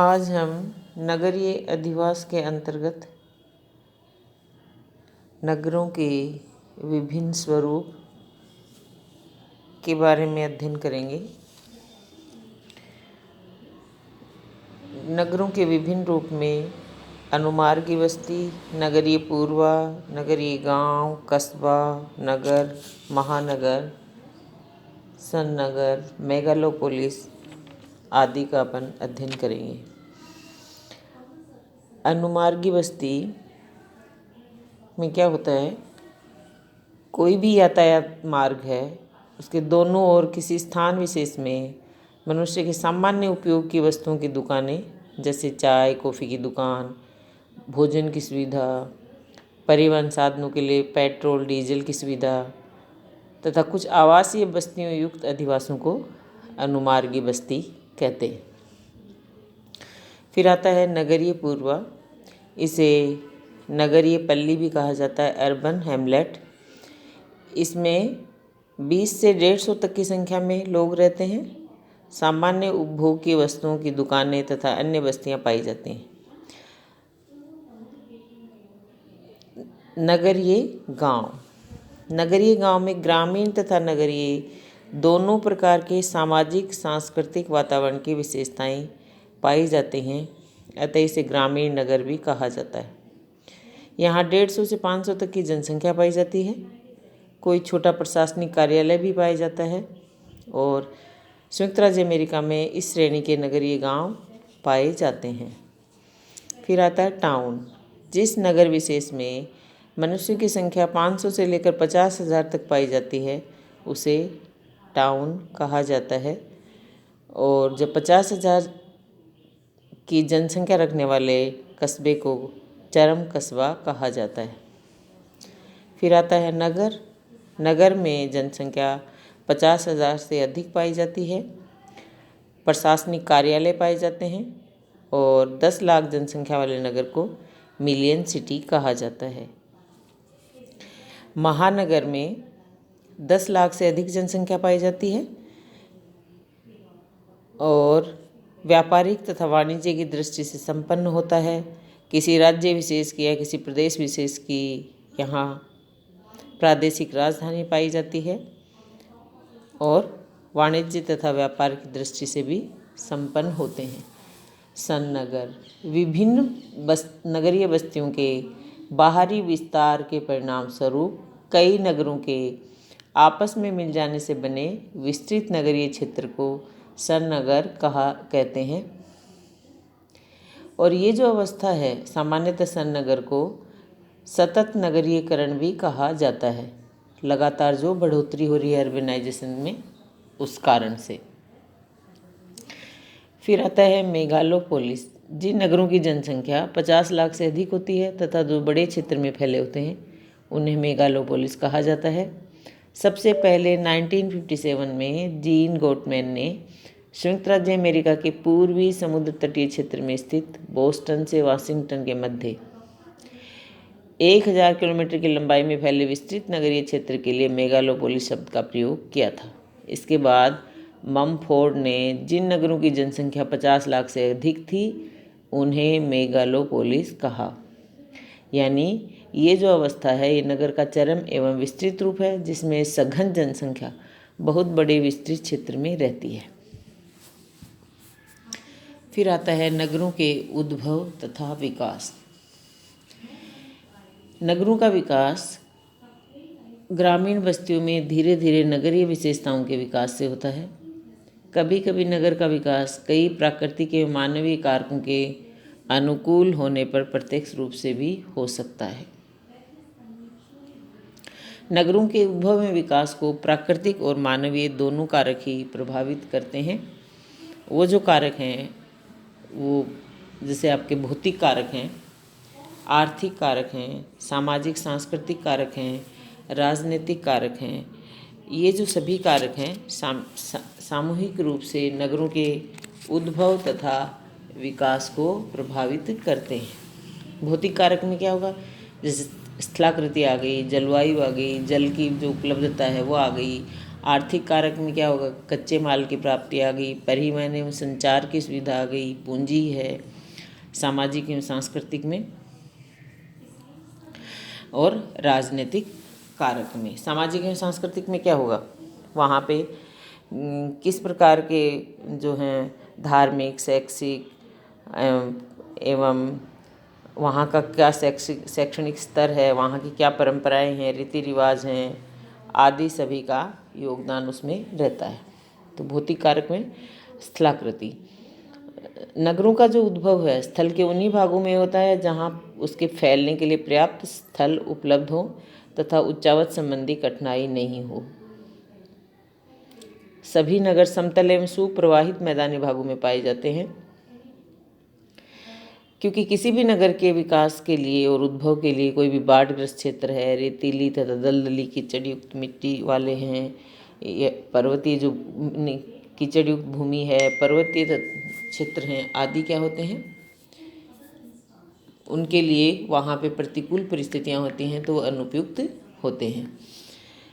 आज हम नगरीय अधिवास के अंतर्गत नगरों के विभिन्न स्वरूप के बारे में अध्ययन करेंगे। नगरों के विभिन्न रूप में अनुमार्गी बस्ती, नगरीय पूर्वा, नगरीय गांव, कस्बा, नगर, महानगर, सन्नगर, मेगालोपोलिस आदि का अपन अध्ययन करेंगे। अनुमार्गी बस्ती में क्या होता है, कोई भी यातायात मार्ग है, उसके दोनों ओर किसी स्थान विशेष में मनुष्य के सामान्य उपयोग की वस्तुओं की दुकानें, जैसे चाय कॉफ़ी की दुकान, भोजन की सुविधा, परिवहन साधनों के लिए पेट्रोल डीजल की सुविधा तथा कुछ आवासीय बस्तियों युक्त अधिवासों को अनुमार्गी बस्ती कहते हैं। फिर आता है नगरीय पूर्वा, इसे नगरीय पल्ली भी कहा जाता है, अर्बन हैमलेट। इसमें 20 से 150 तक की संख्या में लोग रहते हैं। सामान्य उपभोग की वस्तुओं की दुकानें तथा अन्य बस्तियां पाई जाती हैं। नगरीय गांव, नगरीय गांव में ग्रामीण तथा नगरीय दोनों प्रकार के सामाजिक सांस्कृतिक वातावरण की विशेषताएं पाई जाती हैं, अतः इसे ग्रामीण नगर भी कहा जाता है। यहाँ 150 से 500 तक की जनसंख्या पाई जाती है। कोई छोटा प्रशासनिक कार्यालय भी पाया जाता है और संयुक्त राज्य अमेरिका में इस श्रेणी के नगरीय गांव पाए जाते हैं। फिर आता है टाउन, जिस नगर विशेष में मनुष्यों की संख्या 500 से लेकर 50,000 तक पाई जाती है, उसे टाउन कहा जाता है। और जब 50,000 की जनसंख्या रखने वाले कस्बे को चरम कस्बा कहा जाता है। फिर आता है नगर, नगर में जनसंख्या 50,000 से अधिक पाई जाती है। प्रशासनिक कार्यालय पाए जाते हैं और 10 लाख जनसंख्या वाले नगर को मिलियन सिटी कहा जाता है। महानगर में 10 लाख से अधिक जनसंख्या पाई जाती है और व्यापारिक तथा वाणिज्य की दृष्टि से संपन्न होता है। किसी राज्य विशेष की या किसी प्रदेश विशेष की यहाँ प्रादेशिक राजधानी पाई जाती है और वाणिज्य तथा व्यापार की दृष्टि से भी संपन्न होते हैं। सन्नगर, विभिन्न नगरीय बस्तियों के बाहरी विस्तार के परिणाम स्वरूप कई नगरों के आपस में मिल जाने से बने विस्तृत नगरीय क्षेत्र को सन्नगर कहते हैं। और ये जो अवस्था है, सामान्यतः सन्नगर को सतत नगरीयकरण भी कहा जाता है, लगातार जो बढ़ोतरी हो रही है अर्बनाइजेशन में, उस कारण से। फिर आता है मेगालोपोलिस, जिन नगरों की जनसंख्या 50 लाख से अधिक होती है तथा जो बड़े क्षेत्र में फैले होते हैं, उन्हें मेगालोपोलिस कहा जाता है। सबसे पहले 1957 में जीन गोटमैन ने संयुक्त राज्य अमेरिका के पूर्वी समुद्र तटीय क्षेत्र में स्थित बोस्टन से वाशिंगटन के मध्य 1000 किलोमीटर की लंबाई में फैले विस्तृत नगरीय क्षेत्र के लिए मेगालोपोलिस शब्द का प्रयोग किया था। इसके बाद ममफोर्ड ने जिन नगरों की जनसंख्या 50 लाख से अधिक थी, उन्हें मेगालोपोलिस कहा। यानी ये जो अवस्था है, ये नगर का चरम एवं विस्तृत रूप है, जिसमें सघन जनसंख्या बहुत बड़े विस्तृत क्षेत्र में रहती है। फिर आता है नगरों के उद्भव तथा विकास। नगरों का विकास ग्रामीण बस्तियों में धीरे धीरे नगरीय विशेषताओं के विकास से होता है। कभी कभी नगर का विकास कई प्राकृतिक एवं मानवीय कारकों के अनुकूल होने पर प्रत्यक्ष रूप से भी हो सकता है। नगरों के उद्भव में विकास को प्राकृतिक और मानवीय दोनों कारक ही प्रभावित करते हैं। वो जो कारक हैं, वो जैसे आपके भौतिक कारक हैं, आर्थिक कारक हैं, सामाजिक सांस्कृतिक कारक हैं, राजनीतिक कारक हैं। ये जो सभी कारक हैं सामूहिक रूप से नगरों के उद्भव तथा विकास को प्रभावित करते हैं। भौतिक कारक में क्या होगा, जैसे स्थलाकृति आ गई, जलवायु आ गई, जल की जो उपलब्धता है वो आ गई, आर्थिक कारक में क्या होगा, कच्चे माल की प्राप्ति आ गई, परिवहन एवं संचार की सुविधा आ गई, पूंजी है। सामाजिक एवं सांस्कृतिक में और राजनीतिक कारक में, सामाजिक एवं सांस्कृतिक में क्या होगा, वहाँ पे किस प्रकार के जो हैं धार्मिक, शैक्षिक एवं वहाँ का क्या शैक्षणिक स्तर है, वहाँ की क्या परंपराएं हैं, रीति रिवाज हैं आदि, सभी का योगदान उसमें रहता है। तो भौतिक कारक में स्थलाकृति, नगरों का जो उद्भव है स्थल के उन्हीं भागों में होता है जहाँ उसके फैलने के लिए पर्याप्त स्थल उपलब्ध हो तथा उच्चावच संबंधी कठिनाई नहीं हो। सभी नगर समतल एवं सुप्रवाहित मैदानी भागों में पाए जाते हैं, क्योंकि किसी भी नगर के विकास के लिए और उद्भव के लिए कोई भी बाढ़ग्रस्त क्षेत्र है, रेतीली तथा दलदली कीचड़ युक्त मिट्टी वाले हैं, पर्वतीय जो कीचड़ युक्त भूमि है, पर्वतीय क्षेत्र हैं आदि क्या होते हैं, उनके लिए वहाँ पे प्रतिकूल परिस्थितियाँ होती हैं तो वो अनुपयुक्त होते हैं।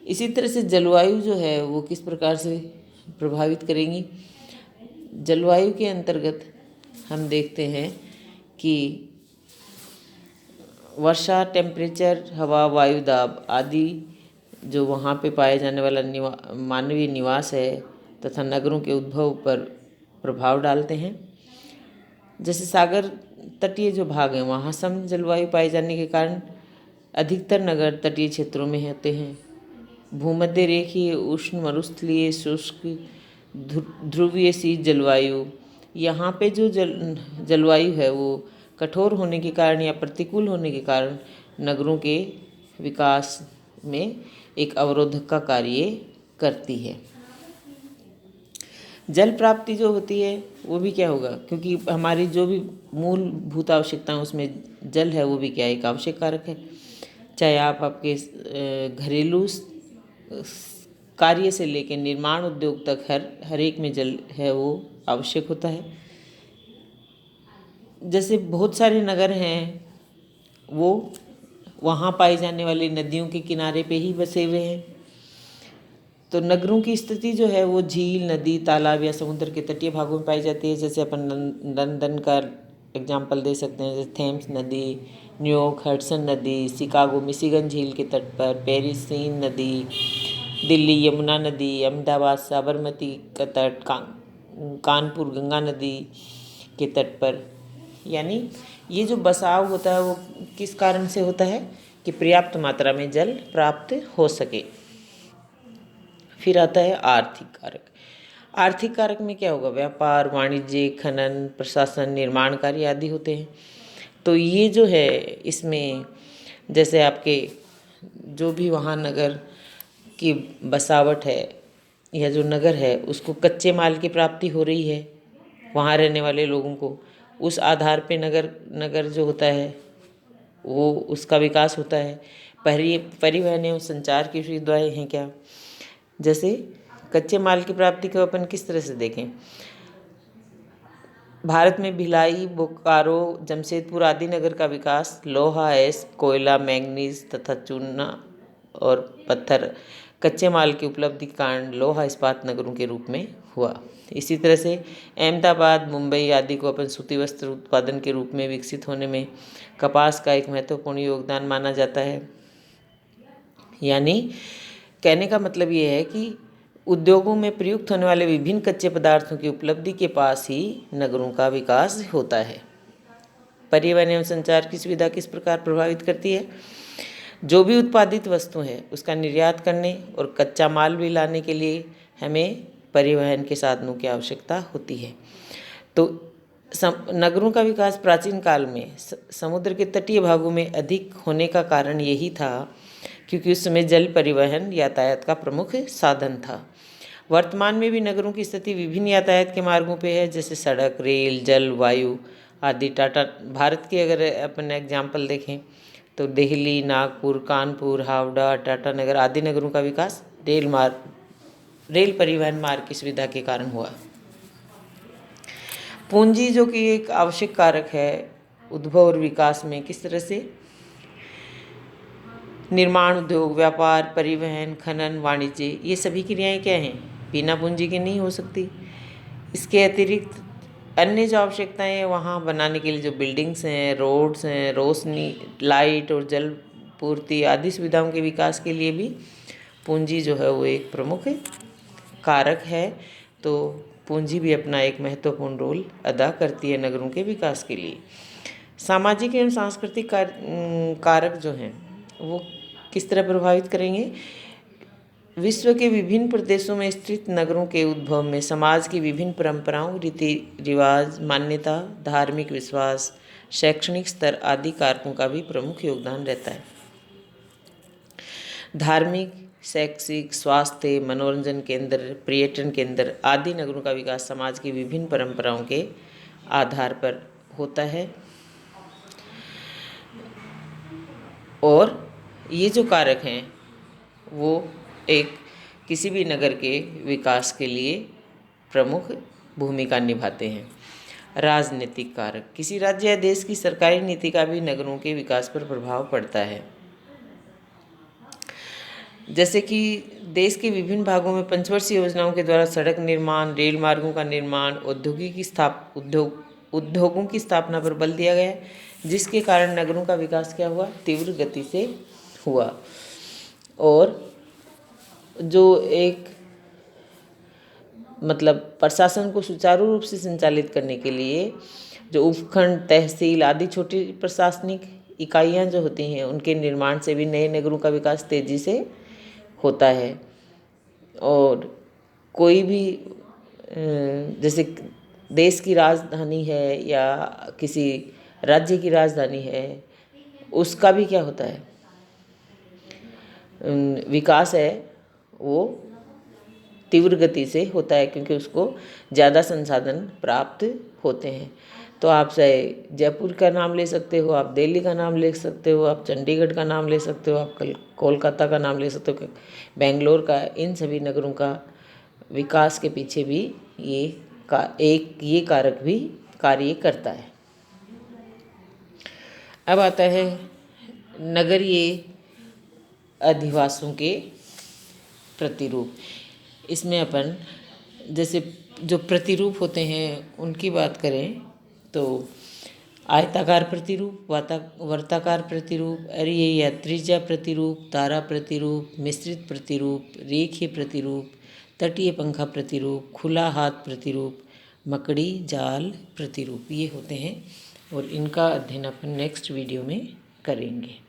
इसी तरह से जलवायु जो है वो किस प्रकार से प्रभावित करेंगी। जलवायु के अंतर्गत हम देखते हैं कि वर्षा, टेम्परेचर, हवा, वायु दाब आदि जो वहाँ पे पाए जाने वाला मानवीय निवास है तथा नगरों के उद्भव पर प्रभाव डालते हैं। जैसे सागर तटीय जो भाग हैं वहाँ सम जलवायु पाए जाने के कारण अधिकतर नगर तटीय क्षेत्रों में होते हैं। भूमध्य रेखीय उष्ण मरुस्थलीय शुष्क ध्रुवीय शीत जलवायु, यहाँ पे जो जलवायु है वो कठोर होने के कारण या प्रतिकूल होने के कारण नगरों के विकास में एक अवरोधक का कार्य करती है। जल प्राप्ति जो होती है वो भी क्या होगा, क्योंकि हमारी जो भी मूलभूत आवश्यकताएं उसमें जल है वो भी क्या एक आवश्यक कारक है। चाहे आप आपके घरेलू कार्य से लेकर निर्माण उद्योग तक हर एक में जल है वो आवश्यक होता है। जैसे बहुत सारे नगर हैं वो वहाँ पाई जाने वाली नदियों के किनारे पे ही बसे हुए हैं, तो नगरों की स्थिति जो है वो झील, नदी, तालाब या समुद्र के तटीय भागों में पाई जाती है। जैसे अपन लंदन का एग्जाम्पल दे सकते हैं, जैसे थेम्स नदी, न्यूयॉर्क हडसन नदी, शिकागो मिशिगन झील के तट पर, पेरिस सीन नदी, दिल्ली यमुना नदी, अहमदाबाद साबरमती का तट, कानपुर गंगा नदी के तट पर। यानी ये जो बसाव होता है वो किस कारण से होता है कि पर्याप्त मात्रा में जल प्राप्त हो सके। फिर आता है आर्थिक कारक। आर्थिक कारक में क्या होगा, व्यापार, वाणिज्य, खनन, प्रशासन, निर्माण कार्य आदि होते हैं। तो ये जो है इसमें जैसे आपके जो भी वहाँ नगर की बसावट है या जो नगर है उसको कच्चे माल की प्राप्ति हो रही है, वहाँ रहने वाले लोगों को उस आधार पे नगर जो होता है वो उसका विकास होता है। परिवहन एवं संचार की सुविधाएं हैं क्या, जैसे कच्चे माल की प्राप्ति को अपन किस तरह से देखें। भारत में भिलाई, बोकारो, जमशेदपुर आदि नगर का विकास लोहा, कोयला, मैंगनीज तथा चूना और पत्थर कच्चे माल की उपलब्धि के कारण लोहा इस्पात नगरों के रूप में हुआ। इसी तरह से अहमदाबाद, मुंबई आदि को अपन सूती वस्त्र उत्पादन के रूप में विकसित होने में कपास का एक महत्वपूर्ण योगदान माना जाता है। यानी कहने का मतलब ये है कि उद्योगों में प्रयुक्त होने वाले विभिन्न कच्चे पदार्थों की उपलब्धि के पास ही नगरों का विकास होता है। परिवहन एवं संचार की सुविधा किस प्रकार प्रभावित करती है, जो भी उत्पादित वस्तु है उसका निर्यात करने और कच्चा माल भी लाने के लिए हमें परिवहन के साधनों की आवश्यकता होती है। तो नगरों का विकास प्राचीन काल में समुद्र के तटीय भागों में अधिक होने का कारण यही था क्योंकि उस समय जल परिवहन यातायात का प्रमुख साधन था। वर्तमान में भी नगरों की स्थिति विभिन्न यातायात के मार्गों पे है, जैसे सड़क, रेल, जल, वायु आदि। टाटा भारत की अगर अपन एग्जाम्पल देखें तो दिल्ली, नागपुर, कानपुर, हावड़ा, टाटा नगर आदि नगरों का विकास रेल परिवहन मार्ग की सुविधा के कारण हुआ। पूंजी जो कि एक आवश्यक कारक है उद्भव और विकास में, किस तरह से निर्माण उद्योग, व्यापार, परिवहन, खनन, वाणिज्य, ये सभी क्रियाएं क्या हैं, बिना पूंजी के नहीं हो सकती। इसके अतिरिक्त अन्य जो आवश्यकताएं हैं वहाँ बनाने के लिए जो बिल्डिंग्स हैं, रोड्स हैं, रोशनी, लाइट और जल पूर्ति आदि सुविधाओं के विकास के लिए भी पूंजी जो है वो एक प्रमुख कारक है। तो पूंजी भी अपना एक महत्वपूर्ण रोल अदा करती है नगरों के विकास के लिए। सामाजिक एवं सांस्कृतिक कारक जो हैं वो किस तरह प्रभावित करेंगे। विश्व के विभिन्न प्रदेशों में स्थित नगरों के उद्भव में समाज की विभिन्न परंपराओं, रीति रिवाज, मान्यता, धार्मिक विश्वास, शैक्षणिक स्तर आदि कारकों का भी प्रमुख योगदान रहता है। धार्मिक, शैक्षिक, स्वास्थ्य, मनोरंजन केंद्र, पर्यटन केंद्र आदि नगरों का विकास समाज की विभिन्न परंपराओं के आधार पर होता है। और ये जो कारक हैं वो एक किसी भी नगर के विकास के लिए प्रमुख भूमिका निभाते हैं। राजनीतिक कारक, किसी राज्य या देश की सरकारी नीति का भी नगरों के विकास पर प्रभाव पड़ता है। जैसे कि देश के विभिन्न भागों में पंचवर्षीय योजनाओं के द्वारा सड़क निर्माण, रेल मार्गों का निर्माण, उद्योगों की स्थापना पर बल दिया गया, जिसके कारण नगरों का विकास क्या हुआ, तीव्र गति से हुआ। और जो एक मतलब प्रशासन को सुचारू रूप से संचालित करने के लिए जो उपखंड, तहसील आदि छोटी प्रशासनिक इकाइयां जो होती हैं उनके निर्माण से भी नए नगरों का विकास तेजी से होता है। और कोई भी जैसे देश की राजधानी है या किसी राज्य की राजधानी है, उसका भी क्या होता है, विकास है वो तीव्र गति से होता है, क्योंकि उसको ज़्यादा संसाधन प्राप्त होते हैं। तो आप चाहे जयपुर का नाम ले सकते हो, आप दिल्ली का नाम ले सकते हो, आप चंडीगढ़ का नाम ले सकते हो, आप कोलकाता का नाम ले सकते हो, बेंगलोर का, इन सभी नगरों का विकास के पीछे भी ये कारक भी कार्य करता है। अब आता है नगरीय अधिवासों के प्रतिरूप। इसमें अपन जैसे जो प्रतिरूप होते हैं उनकी बात करें तो आयताकार प्रतिरूप, वर्ताकार प्रतिरूप, अरीय या त्रिज्या प्रतिरूप, तारा प्रतिरूप, मिश्रित प्रतिरूप, रेखीय प्रतिरूप, तटीय पंखा प्रतिरूप, खुला हाथ प्रतिरूप, मकड़ी जाल प्रतिरूप, ये होते हैं। और इनका अध्ययन अपन नेक्स्ट वीडियो में करेंगे।